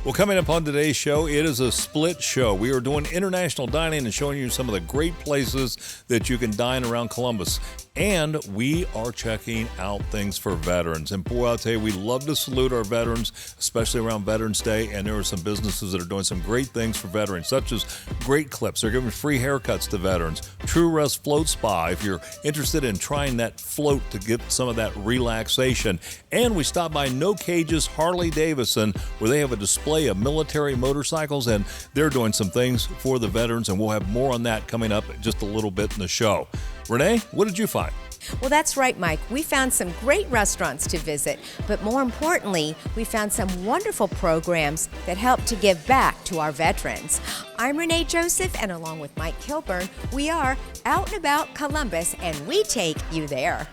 Well, coming up on today's show, it is a split show. We are doing international dining and showing you some of the great places that you can dine around Columbus. And we are checking out things for veterans. And boy, I'll tell you, we love to salute our veterans, especially around Veterans Day. And there are some businesses that are doing some great things for veterans, such as Great Clips. They're giving free haircuts to veterans. True Rest Float Spa, if you're interested in trying that float to get some of that relaxation. And we stop by No Cages Harley Davidson, where they have a display of military motorcycles, and they're doing some things for the veterans. And we'll have more on that coming up just a little bit in the show. Renee, what did you find? Well, that's right, Mike. We found some great restaurants to visit, but more importantly, we found some wonderful programs that help to give back to our veterans. I'm Renee Joseph, and along with Mike Kilburn, we are Out and About Columbus, and we take you there.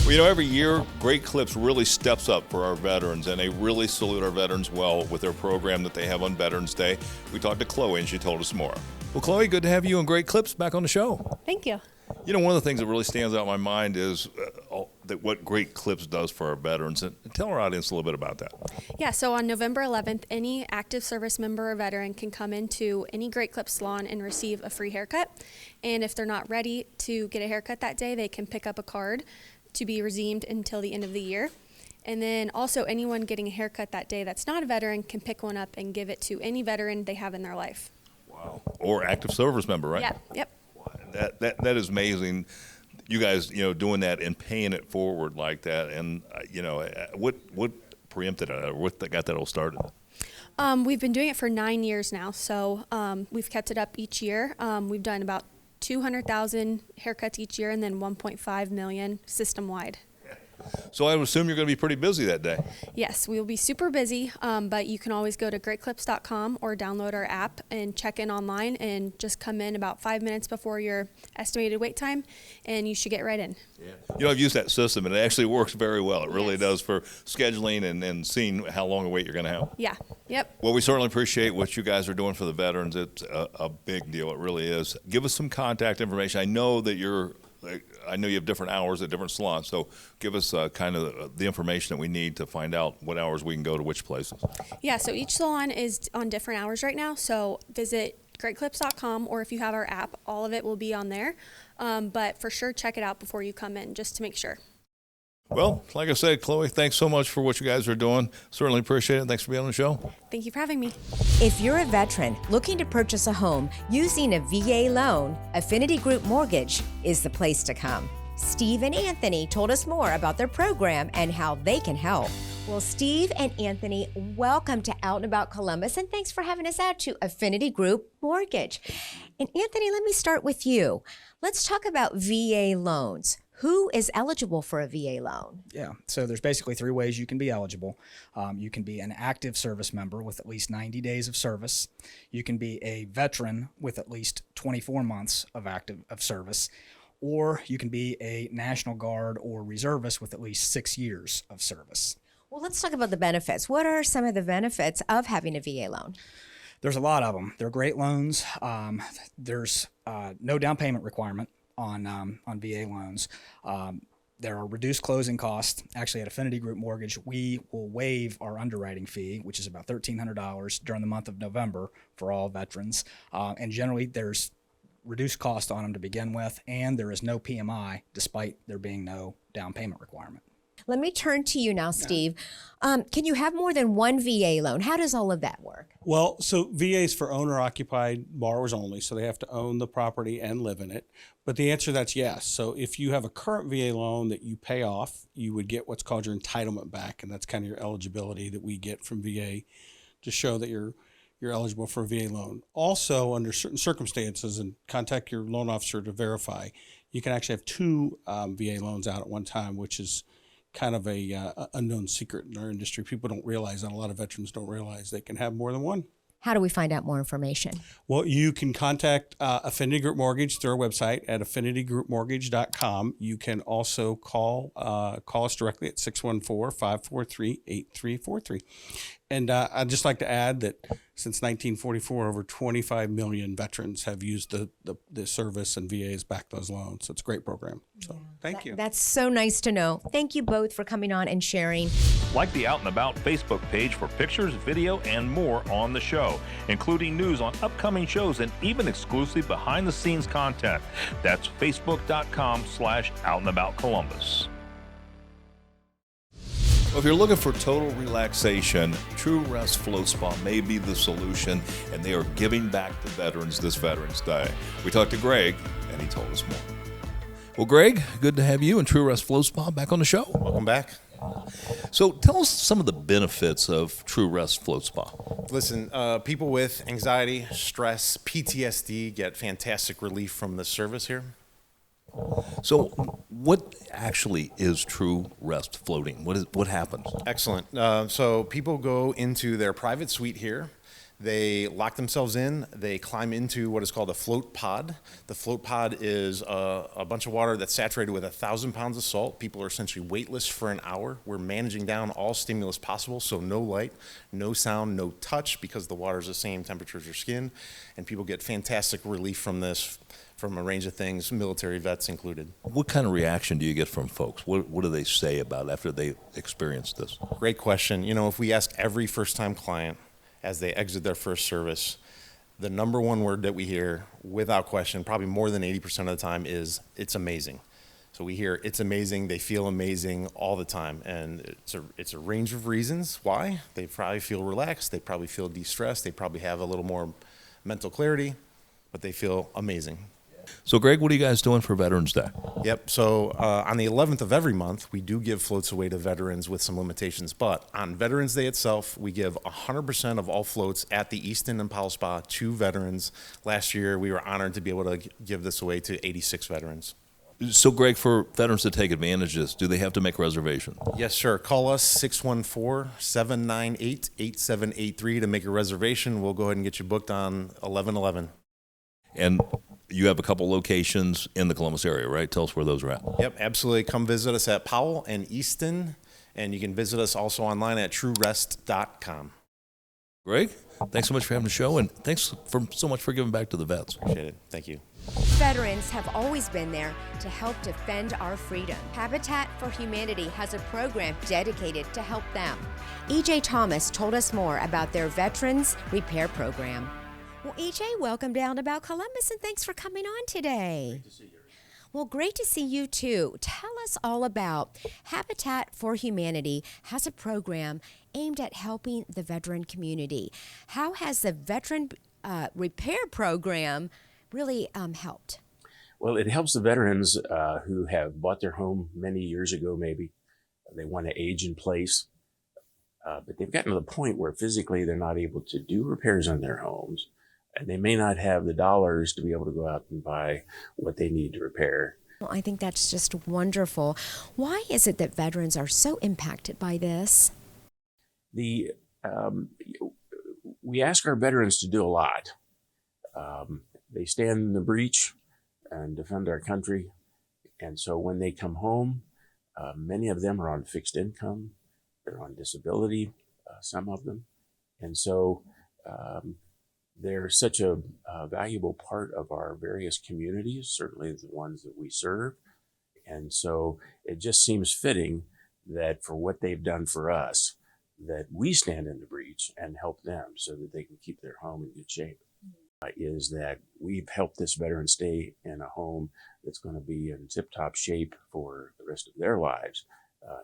Well, you know, every year, Great Clips really steps up for our veterans, and they really salute our veterans well with their program that they have on Veterans Day. We talked to Chloe, and she told us more. Well, Chloe, good to have you and Great Clips back on the show. Thank you. You know, one of the things that really stands out in my mind is that what Great Clips does for our veterans. And tell our audience a little bit about that. Yeah, so on November 11th, any active service member or veteran can come into any Great Clips salon and receive a free haircut. And if they're not ready to get a haircut that day, they can pick up a card to be redeemed until the end of the year. And then also anyone getting a haircut that day that's not a veteran can pick one up and give it to any veteran they have in their life. Wow. Or active service member, right? Yeah, yep. That is amazing. You guys, doing that and paying it forward like that. And, what preempted it, or what got that all started? We've been doing it for 9 years now, so we've kept it up each year. We've done about 200,000 haircuts each year and then 1.5 million system-wide. So I would assume you're going to be pretty busy that day. Yes, we will be super busy, but you can always go to greatclips.com or download our app and check in online and just come in about 5 minutes before your estimated wait time, and you should get right in. Yeah. I've used that system, and it actually works very well. It really Yes. does for scheduling and seeing how long a wait you're going to have. Yeah, yep. Well, we certainly appreciate what you guys are doing for the veterans. It's a big deal. It really is. Give us some contact information. I know you have different hours at different salons, so give us kind of the information that we need to find out what hours we can go to which places. Yeah, so each salon is on different hours right now, so visit greatclips.com, or if you have our app, all of it will be on there. But for sure, check it out before you come in, just to make sure. Well, like I said, Chloe, thanks so much for what you guys are doing. Certainly appreciate it. Thanks for being on the show. Thank you for having me. If you're a veteran looking to purchase a home using a VA loan, Affinity Group Mortgage is the place to come. Steve and Anthony told us more about their program and how they can help. Well, Steve and Anthony, welcome to Out and About Columbus, and thanks for having us out to Affinity Group Mortgage. And Anthony, let me start with you. Let's talk about VA loans. Who is eligible for a VA loan? Yeah, so there's basically 3 ways you can be eligible. You can be an active service member with at least 90 days of service. You can be a veteran with at least 24 months of service. Or you can be a National Guard or reservist with at least 6 years of service. Well, let's talk about the benefits. What are some of the benefits of having a VA loan? There's a lot of them. They're great loans. There's no down payment requirement on VA loans. There are reduced closing costs. Actually, at Affinity Group Mortgage, we will waive our underwriting fee, which is about $1,300 during the month of November for all veterans. And generally, there's reduced cost on them to begin with, and there is no PMI, despite there being no down payment requirement. Let me turn to you now, Steve. Can you have more than one VA loan? How does all of that work? Well, so VA is for owner-occupied borrowers only, so they have to own the property and live in it. But the answer to that's yes. So if you have a current VA loan that you pay off, you would get what's called your entitlement back, and that's kind of your eligibility that we get from VA to show that you're eligible for a VA loan. Also, under certain circumstances, and contact your loan officer to verify, you can actually have 2 VA loans out at one time, which is kind of a unknown secret in our industry. People don't realize that. A lot of veterans don't realize they can have more than one. How do we find out more information? Well, you can contact Affinity Group Mortgage through our website at affinitygroupmortgage.com. You can also call us directly at 614-543-8343. And I'd just like to add that since 1944, over 25 million veterans have used the service, and VA has backed those loans. So it's a great program. So thank you. That's so nice to know. Thank you both for coming on and sharing. Like the Out and About Facebook page for pictures, video, and more on the show, including news on upcoming shows and even exclusive behind-the-scenes content. That's facebook.com/OutandAboutColumbus. Well, if you're looking for total relaxation, True Rest Float Spa may be the solution, and they are giving back to veterans this Veterans Day. We talked to Greg, and he told us more. Well, Greg, good to have you and True Rest Float Spa back on the show. Welcome back. So tell us some of the benefits of True Rest Float Spa. Listen, people with anxiety, stress, PTSD get fantastic relief from the service here. So what actually is True Rest Floating? What happens? Excellent. So people go into their private suite here. They lock themselves in. They climb into what is called a float pod. The float pod is a bunch of water that's saturated with 1,000 pounds of salt. People are essentially weightless for an hour. We're managing down all stimulus possible, so no light, no sound, no touch, because the water is the same temperature as your skin. And people get fantastic relief from this, from a range of things, military vets included. What kind of reaction do you get from folks? What do they say about it after they experience this? Great question. You know, if we ask every first-time client as they exit their first service, the number one word that we hear, without question, probably more than 80% of the time, is it's amazing. So we hear it's amazing, they feel amazing all the time, and it's a range of reasons why. They probably feel relaxed, they probably feel de-stressed, they probably have a little more mental clarity, but they feel amazing. So, Greg, what are you guys doing for Veterans Day? Yep. So on the 11th of every month, we do give floats away to veterans with some limitations. But on Veterans Day itself, we give 100% of all floats at the Easton and Powell Spa to veterans. Last year, we were honored to be able to give this away to 86 veterans. So, Greg, for veterans to take advantage of this, do they have to make a reservation? Yes, sir. Call us 614-798-8783 to make a reservation. We'll go ahead and get you booked on 11/11. And you have a couple locations in the Columbus area, right? Tell us where those are at. Yep, absolutely. Come visit us at Powell and Easton, and you can visit us also online at truerest.com. Greg, thanks so much for having the show, and thanks so much for giving back to the vets. Appreciate it. Thank you. Veterans have always been there to help defend our freedom. Habitat for Humanity has a program dedicated to help them. E.J. Thomas told us more about their Veterans Repair Program. Well, E.J., welcome down about Columbus, and thanks for coming on today. Great to see you. Well, great to see you, too. Tell us all about Habitat for Humanity has a program aimed at helping the veteran community. How has the Veteran Repair Program really helped? Well, it helps the veterans who have bought their home many years ago, maybe. They want to age in place, but they've gotten to the point where physically they're not able to do repairs on their homes. And they may not have the dollars to be able to go out and buy what they need to repair. Well, I think that's just wonderful. Why is it that veterans are so impacted by this? We ask our veterans to do a lot. They stand in the breach and defend our country. And so when they come home, many of them are on fixed income. They're on disability, some of them. And so they're such a valuable part of our various communities, certainly the ones that we serve. And so it just seems fitting that for what they've done for us, that we stand in the breach and help them so that they can keep their home in good shape. Is that we've helped this veteran stay in a home that's going to be in tip-top shape for the rest of their lives.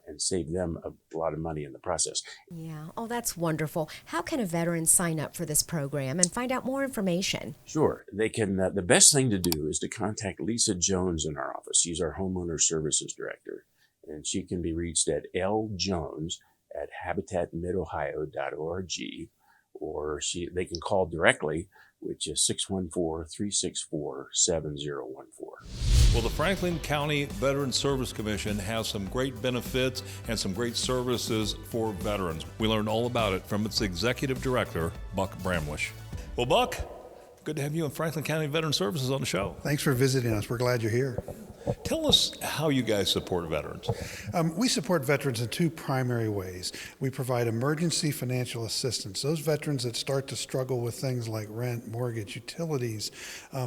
And save them a lot of money in the process. Yeah. Oh, that's wonderful. How can a veteran sign up for this program and find out more information? Sure. They can. The best thing to do is to contact Lisa Jones in our office. She's our Homeowner Services Director. And she can be reached at ljones@habitatmidohio.org, or they can call directly, which is 614-364-7014. Well, the Franklin County Veterans Service Commission has some great benefits and some great services for veterans. We learned all about it from its executive director, Buck Bramwish. Well, Buck, good to have you and Franklin County Veterans Services on the show. Thanks for visiting us. We're glad you're here. Tell us how you guys support veterans. We support veterans in two primary ways. We provide emergency financial assistance. Those veterans that start to struggle with things like rent, mortgage, utilities,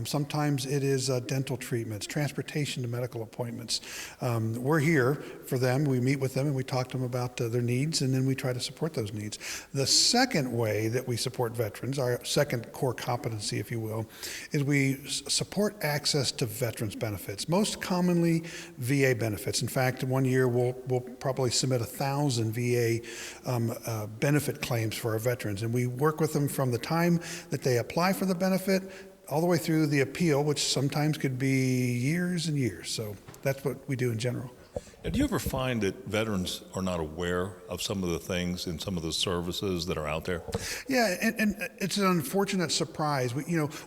sometimes it is dental treatments, transportation to medical appointments. We're here for them. We meet with them and we talk to them about their needs, and then we try to support those needs. The second way that we support veterans, our second core competency, if you will, is we support access to veterans benefits. Most commonly VA benefits. In fact, one year we'll probably submit 1,000 VA benefit claims for our veterans, and we work with them from the time that they apply for the benefit all the way through the appeal, which sometimes could be years and years. So that's what we do in general. And do you ever find that veterans are not aware of some of the things and some of the services that are out there? Yeah, and it's an unfortunate surprise.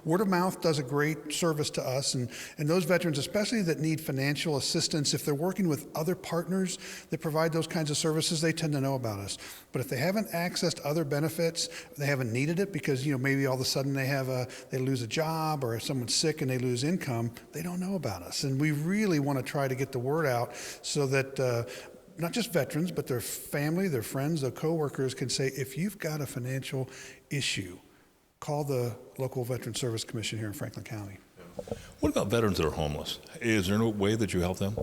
Word of mouth does a great service to us, and those veterans, especially that need financial assistance, if they're working with other partners that provide those kinds of services, they tend to know about us. But if they haven't accessed other benefits, they haven't needed it because maybe all of a sudden they lose a job, or if someone's sick and they lose income, they don't know about us. And we really want to try to get the word out so that not just veterans, but their family, their friends, their coworkers can say, if you've got a financial issue, call the local Veteran Service Commission here in Franklin County. What about veterans that are homeless? Is there no way that you help them?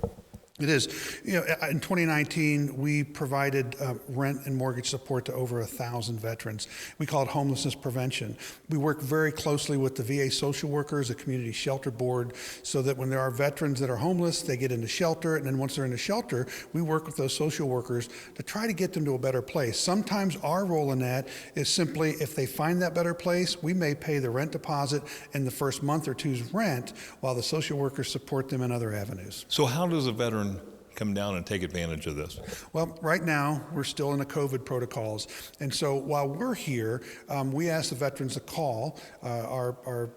It is. In 2019, we provided rent and mortgage support to over 1,000 veterans. We call it homelessness prevention. We work very closely with the VA social workers, the community shelter board, so that when there are veterans that are homeless, they get into shelter, and then once they're in the shelter, we work with those social workers to try to get them to a better place. Sometimes our role in that is simply, if they find that better place, we may pay the rent deposit and the first month or two's rent, while the social workers support them in other avenues. So how does a veteran come down and take advantage of this? Well, right now, we're still in the COVID protocols. And so while we're here, we ask the veterans to call our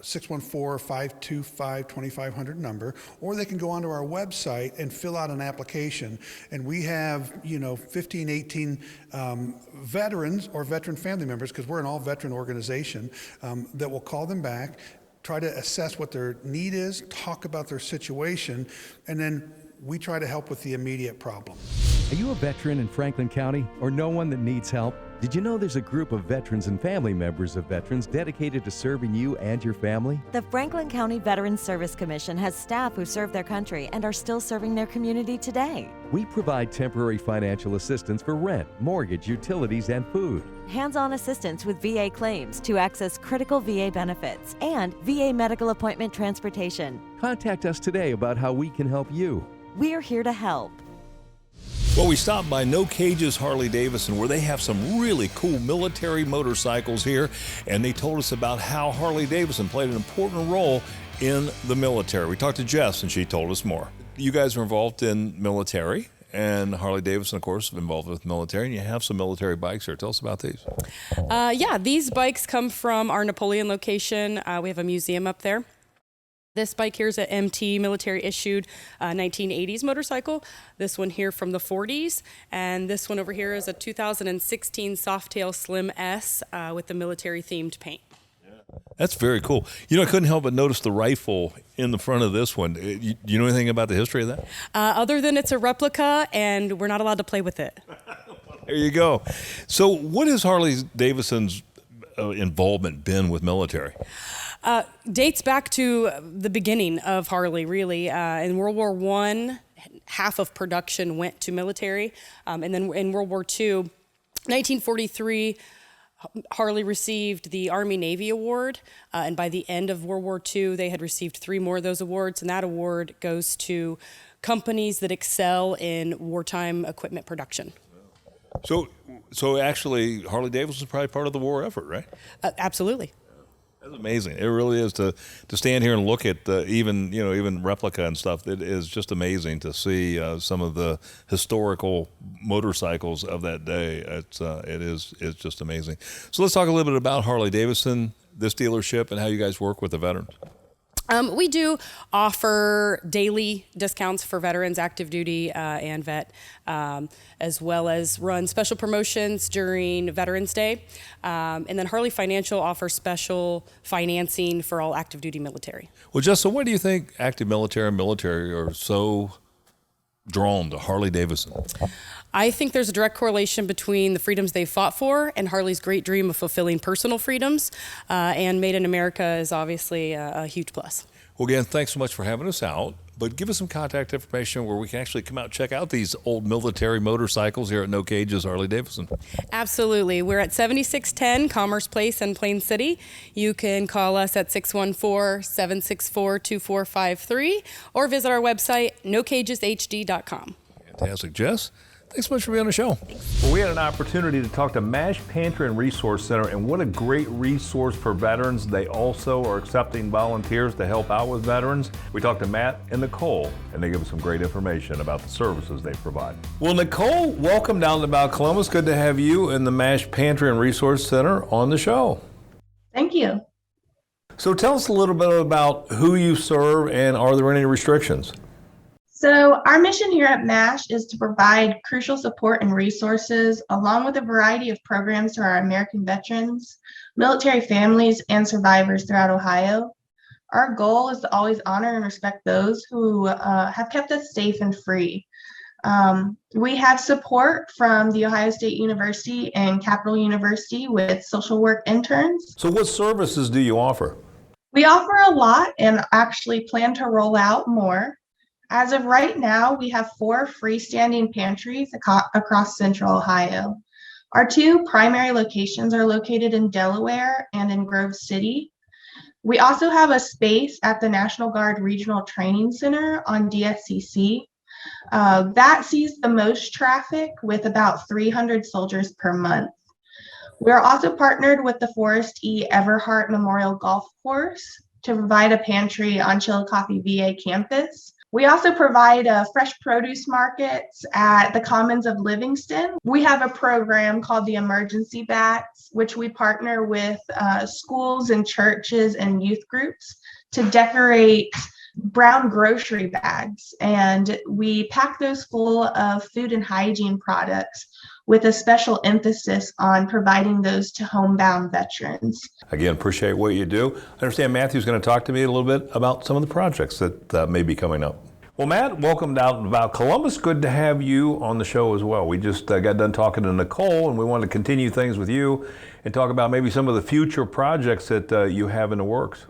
614-525-2500 number, or they can go onto our website and fill out an application. And we have, 15, 18 veterans or veteran family members, because we're an all-veteran organization, that will call them back, try to assess what their need is, talk about their situation, and then we try to help with the immediate problem. Are you a veteran in Franklin County or know one that needs help? Did you know there's a group of veterans and family members of veterans dedicated to serving you and your family? The Franklin County Veterans Service Commission has staff who serve their country and are still serving their community today. We provide temporary financial assistance for rent, mortgage, utilities, and food. Hands-on assistance with VA claims to access critical VA benefits and VA medical appointment transportation. Contact us today about how we can help you. We're here to help. Well, we stopped by No Cages Harley-Davidson, where they have some really cool military motorcycles here, and they told us about how Harley-Davidson played an important role in the military. We talked to Jess, and she told us more. You guys are involved in military, and Harley-Davidson, of course, is involved with military, and you have some military bikes here. Tell us about these. Yeah, these bikes come from our Napoleon location. We have a museum up there. This bike here is an MT military issued 1980s motorcycle. This one here from the 40s. And this one over here is a 2016 Softail Slim S with the military themed paint. That's very cool. I couldn't help but notice the rifle in the front of this one. You know anything about the history of that? Other than it's a replica and we're not allowed to play with it. There you go. So what has Harley-Davidson's involvement been with military? Dates back to the beginning of Harley, really. In World War I, half of production went to military. And then in World War II, 1943, Harley received the Army-Navy Award. And by the end of World War II, they had received 3 more of those awards. And that award goes to companies that excel in wartime equipment production. So actually, Harley-Davidson is probably part of the war effort, right? Absolutely. That's amazing. It really is to stand here and look at even replica and stuff. It is just amazing to see some of the historical motorcycles of that day. It's just amazing. So let's talk a little bit about Harley-Davidson, this dealership, and how you guys work with the veterans. We do offer daily discounts for veterans, active duty and vet, as well as run special promotions during Veterans Day. And then Harley Financial offers special financing for all active duty military. Well, Justin, why do you think active military and military are so drawn to Harley Davidson? I think there's a direct correlation between the freedoms they fought for and Harley's great dream of fulfilling personal freedoms. And Made in America is obviously a huge plus. Well, again, thanks so much for having us out. But give us some contact information where we can actually come out and check out these old military motorcycles here at No Cages Harley Davidson. Absolutely. We're at 7610 Commerce Place in Plain City. You can call us at 614-764-2453 or visit our website, nocageshd.com. Fantastic. Jess, thanks so much for being on the show. Well, we had an opportunity to talk to MASH Pantry and Resource Center, and what a great resource for veterans. They also are accepting volunteers to help out with veterans. We talked to Matt and Nicole, and they give us some great information about the services they provide. Well, Nicole, welcome down to About Columbus. Good to have you in the MASH Pantry and Resource Center on the show. Thank you. So tell us a little bit about who you serve, and are there any restrictions? So our mission here at MASH is to provide crucial support and resources along with a variety of programs to our American veterans, military families, and survivors throughout Ohio. Our goal is to always honor and respect those who have kept us safe and free. We have support from The Ohio State University and Capital University with social work interns. So what services do you offer? We offer a lot and actually plan to roll out more. As of right now, we have 4 freestanding pantries across Central Ohio. Our 2 primary locations are located in Delaware and in Grove City. We also have a space at the National Guard Regional Training Center on DSCC. That sees the most traffic with about 300 soldiers per month. We are also partnered with the Forrest E. Everhart Memorial Golf Course to provide a pantry on Chillicothe VA campus. We also provide fresh produce markets at the Commons of Livingston. We have a program called the Emergency Bats, which we partner with schools and churches and youth groups to decorate brown grocery bags. And we pack those full of food and hygiene products with a special emphasis on providing those to homebound veterans. Again, appreciate what you do. I understand Matthew's going to talk to me a little bit about some of the projects that may be coming up. Well, Matt, welcome down to About Columbus. Good to have you on the show as well. We just got done talking to Nicole, and we want to continue things with you and talk about maybe some of the future projects that you have in the works.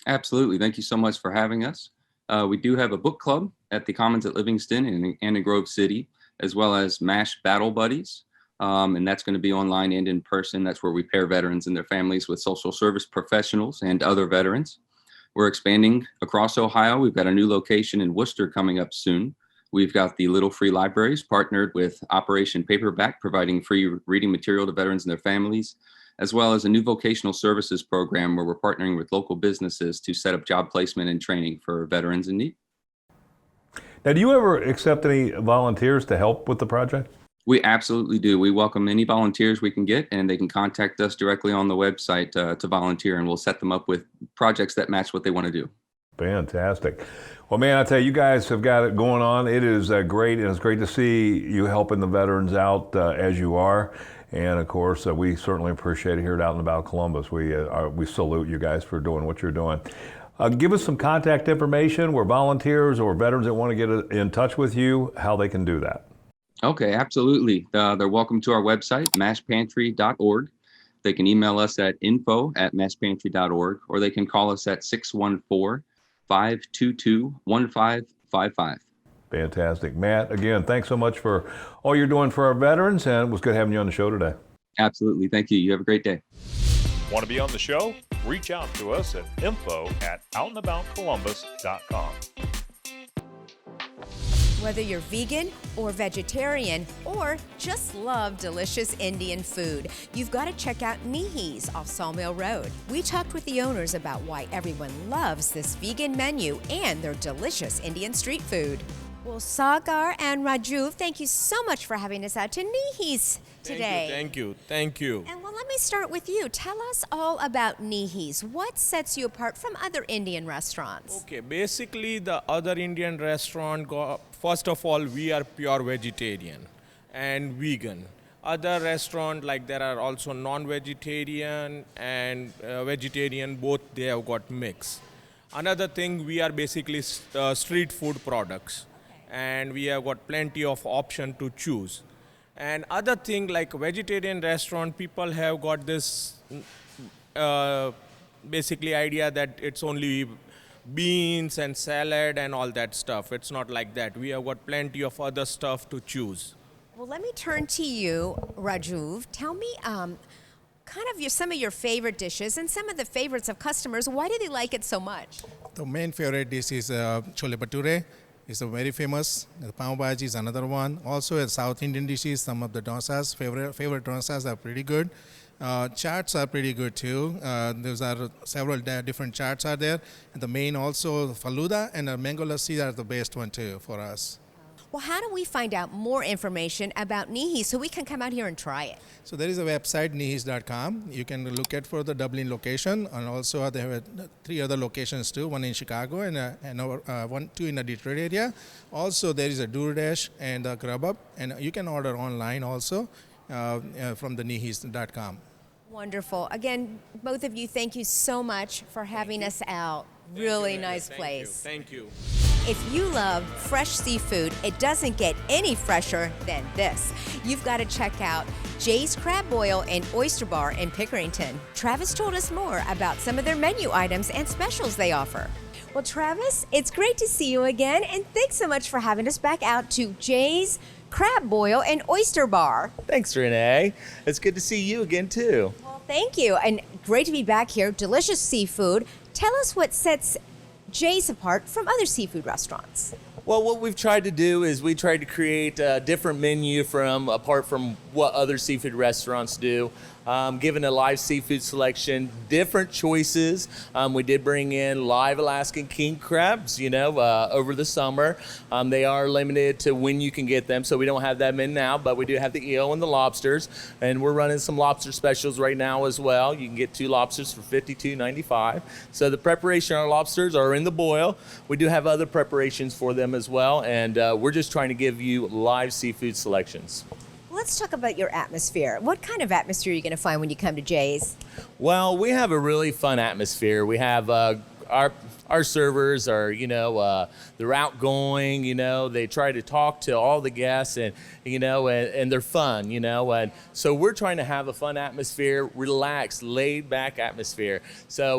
Absolutely. Thank you so much for having us. We do have a book club at the Commons at Livingston and in Grove City, as well as MASH Battle Buddies. And that's going to be online and in person. That's where we pair veterans and their families with social service professionals and other veterans. We're expanding across Ohio. We've got a new location in Worcester coming up soon. We've got the Little Free Libraries partnered with Operation Paperback, providing free reading material to veterans and their families, as well as a new vocational services program where we're partnering with local businesses to set up job placement and training for veterans in need. Now, do you ever accept any volunteers to help with the project? We absolutely do. We welcome any volunteers we can get, and they can contact us directly on the website to volunteer, and we'll set them up with projects that match what they want to do. Fantastic. Well, man, I tell you, guys have got it going on. It is great, and it's great to see you helping the veterans out as you are. And of course, we certainly appreciate it here out and About Columbus. We salute you guys for doing what you're doing. Give us some contact information where volunteers or veterans that want to get in touch with you, how they can do that. Okay, absolutely. They're welcome to our website, mashpantry.org. They can email us at info@mashpantry.org, or they can call us at 614-522-1555. Fantastic. Matt, again, thanks so much for all you're doing for our veterans, and it was good having you on the show today. Absolutely. Thank you. You have a great day. Want to be on the show? Reach out to us at info@outandaboutcolumbus.com. Whether you're vegan or vegetarian or just love delicious Indian food, you've got to check out Nihi's off Sawmill Road. We talked with the owners about why everyone loves this vegan menu and their delicious Indian street food. Well, Sagar and Raju, thank you so much for having us out to Nihi's today. Thank you. And what let me start with you. Tell us all about Nihi's. What sets you apart from other Indian restaurants? Okay, basically the other Indian restaurant, first of all, we are pure vegetarian and vegan. Other restaurant, like there are also non-vegetarian and vegetarian, both they have got mix. Another thing, we are basically street food products, and we have got plenty of option to choose. And other thing, like vegetarian restaurant, people have got this basically idea that it's only beans and salad and all that stuff. It's not like that. We have got plenty of other stuff to choose. Well, let me turn to you, Rajuv. Tell me some of your favorite dishes and some of the favorites of customers. Why do they like it so much? The main favorite dish is chole bhature. It's a very famous. The pav bhaji is another one. Also, South Indian dishes, some of the dosas, favorite dosas are pretty good. Chaats are pretty good too. There are several different chaats are there. And the main also faluda and mango lassi are the best one too for us. Well, how do we find out more information about Nihi so we can come out here and try it? So there is a website, nihis.com. You can look at for the Dublin location, and also they have 3 other locations too, one in Chicago and two in the Detroit area. Also there is a DoorDash and Grubhub, and you can order online also from the nihis.com. Wonderful. Again, both of you, thank you so much for having us out. Really nice place. Thank you. If you love fresh seafood, it doesn't get any fresher than this. You've got to check out Jay's Crab Boil and Oyster Bar in Pickerington. Travis told us more about some of their menu items and specials they offer. Well, Travis, it's great to see you again, and thanks so much for having us back out to Jay's Crab Boil and Oyster Bar. Thanks, Renee. It's good to see you again, too. Well, thank you, and great to be back here. Delicious seafood. Tell us what sets Jay's apart from other seafood restaurants. Well, what we've tried to do is we tried to create a different menu apart from what other seafood restaurants do. Given a live seafood selection, different choices. We did bring in live Alaskan king crabs, over the summer. They are limited to when you can get them, so we don't have them in now, but we do have the eel and the lobsters, and we're running some lobster specials right now as well. You can get 2 lobsters for $52.95. So the preparation, our lobsters are in the boil. We do have other preparations for them as well, and we're just trying to give you live seafood selections. Let's talk about your atmosphere. What kind of atmosphere are you going to find when you come to Jay's? Well, we have a really fun atmosphere. We have our servers are, they're outgoing, they try to talk to all the guests and they're fun, and so we're trying to have a fun atmosphere, relaxed, laid back atmosphere. So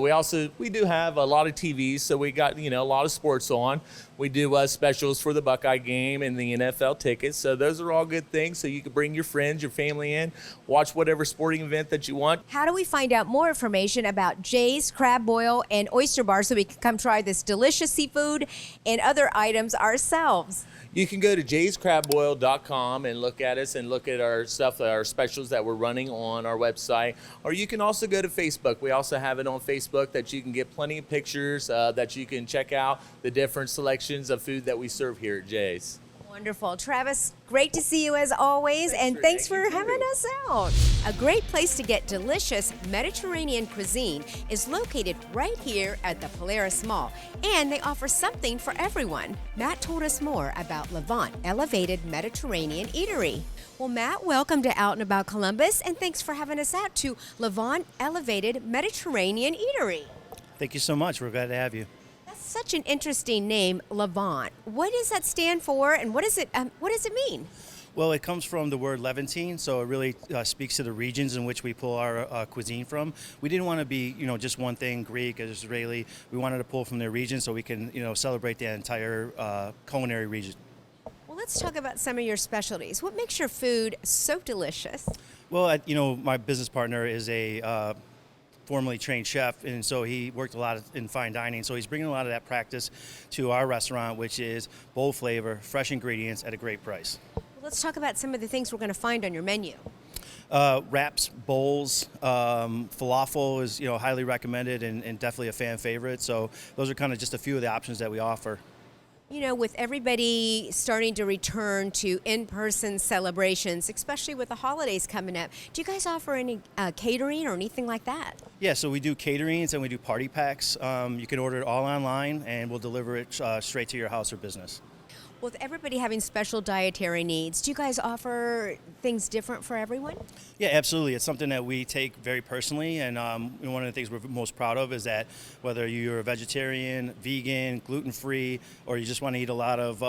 we do have a lot of TVs, so we got, a lot of sports on. We do specials for the Buckeye game and the NFL tickets. So those are all good things. So you can bring your friends, your family in, watch whatever sporting event that you want. How do we find out more information about Jay's Crab Boil and Oyster Bar so we can come try this delicious seafood and other items ourselves? You can go to jayscrabboil.com and look at us and look at our stuff, our specials that we're running on our website. Or you can also go to Facebook. We also have it on Facebook that you can get plenty of pictures that you can check out the different selections of food that we serve here at Jay's. Wonderful. Travis, great to see you as always, and thanks for having us out. A great place to get delicious Mediterranean cuisine is located right here at the Polaris Mall, and they offer something for everyone. Matt told us more about Levant Elevated Mediterranean Eatery. Well, Matt, welcome to Out and About Columbus, and thanks for having us out to Levant Elevated Mediterranean Eatery. Thank you so much. We're glad to have you. Such an interesting name, Levant. What does that stand for, and what does it mean? Well, it comes from the word Levantine, so it really speaks to the regions in which we pull our cuisine from. We didn't want to be, just one thing, Greek or Israeli. We wanted to pull from their region so we can, celebrate the entire culinary region. Well, let's talk about some of your specialties. What makes your food so delicious? Well, my business partner is a formerly trained chef, and so he worked a lot in fine dining, so he's bringing a lot of that practice to our restaurant, which is bold flavor, fresh ingredients at a great price. Well, let's talk about some of the things we're going to find on your menu. Wraps, bowls, falafel is highly recommended and definitely a fan favorite, so those are kind of just a few of the options that we offer. You know, with everybody starting to return to in-person celebrations, especially with the holidays coming up, do you guys offer any catering or anything like that? Yeah, so we do caterings and we do party packs. You can order it all online and we'll deliver it straight to your house or business. With everybody having special dietary needs, do you guys offer things different for everyone? Yeah, absolutely. It's something that we take very personally, and one of the things we're most proud of is that whether you're a vegetarian, vegan, gluten-free, or you just want to eat a lot of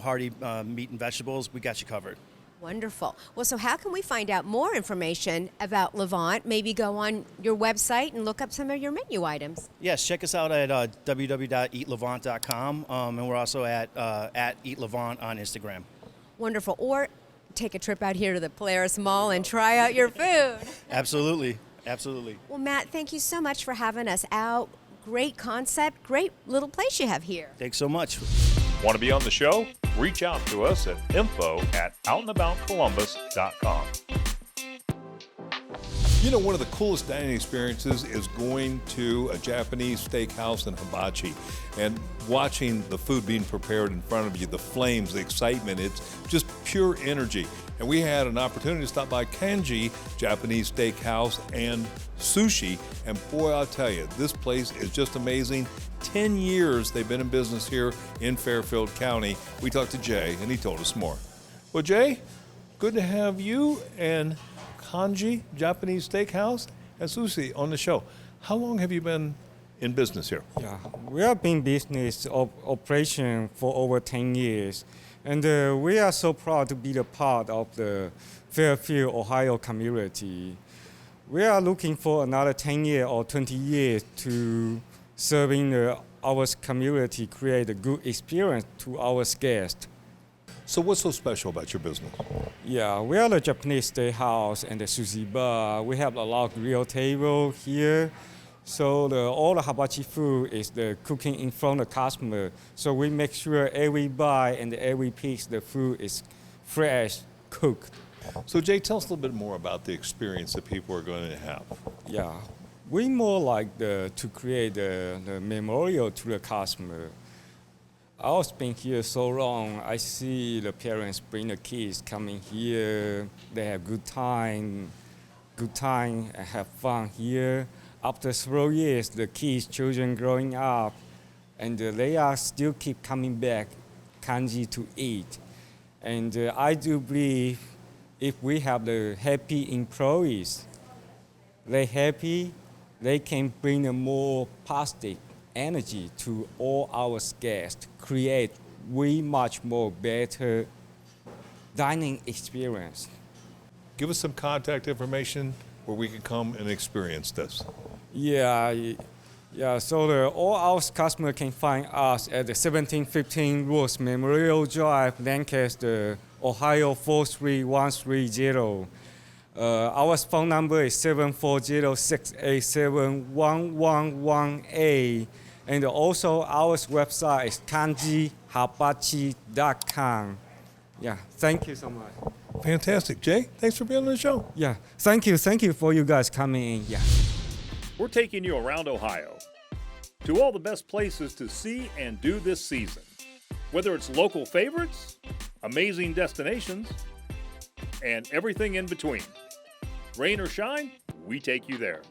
hearty meat and vegetables, we got you covered. Wonderful. Well, so how can we find out more information about Levant? Maybe go on your website and look up some of your menu items. Yes, check us out at www.eatlevant.com, and we're also at eatlevant on Instagram. Wonderful. Or take a trip out here to the Polaris Mall and try out your food. Absolutely. Absolutely. Well, Matt, thank you so much for having us out. Great concept, great little place you have here. Thanks so much. Want to be on the show? Reach out to us at info@outandaboutcolumbus.com. You know, one of the coolest dining experiences is going to a Japanese steakhouse and hibachi and watching the food being prepared in front of you, the flames, the excitement. It's just pure energy. And we had an opportunity to stop by Kanji Japanese Steakhouse and Sushi. And boy, I'll tell you, this place is just amazing. 10 years they've been in business here in Fairfield County. We talked to Jay, and he told us more. Well, Jay, good to have you and Kanji Japanese Steakhouse and Sushi on the show. How long have you been in business here? Yeah, we have been business operation for over 10 years. And we are so proud to be a part of the Fairfield, Ohio community. We are looking for another 10 years or 20 years to serving our community, create a good experience to our guests. So what's so special about your business? Yeah, we are the Japanese steakhouse and the sushi bar. We have a lot of grill table here. So all the hibachi food is the cooking in front of the customer. So we make sure every bite and every piece the food is fresh, cooked. So Jay, tell us a little bit more about the experience that people are going to have. Yeah, we more like to create the memorial to the customer. I've been here so long, I see the parents bring the kids coming here. They have good time and have fun here. After several years, the kids, children growing up, and they are still keep coming back, Kanji to eat. And I do believe if we have the happy employees, they happy, they can bring a more positive energy to all our guests, create way much more better dining experience. Give us some contact information where we can come and experience this. Yeah. So all our customers can find us at the 1715 Rose Memorial Drive, Lancaster, Ohio 43130. Our phone number is 740-687-1118. And also our website is kanjihibachi.com. Yeah, thank you so much. Fantastic. Jay, thanks for being on the show. Yeah, thank you for you guys coming in. Yeah. We're taking you around Ohio to all the best places to see and do this season. Whether it's local favorites, amazing destinations, and everything in between. Rain or shine, we take you there.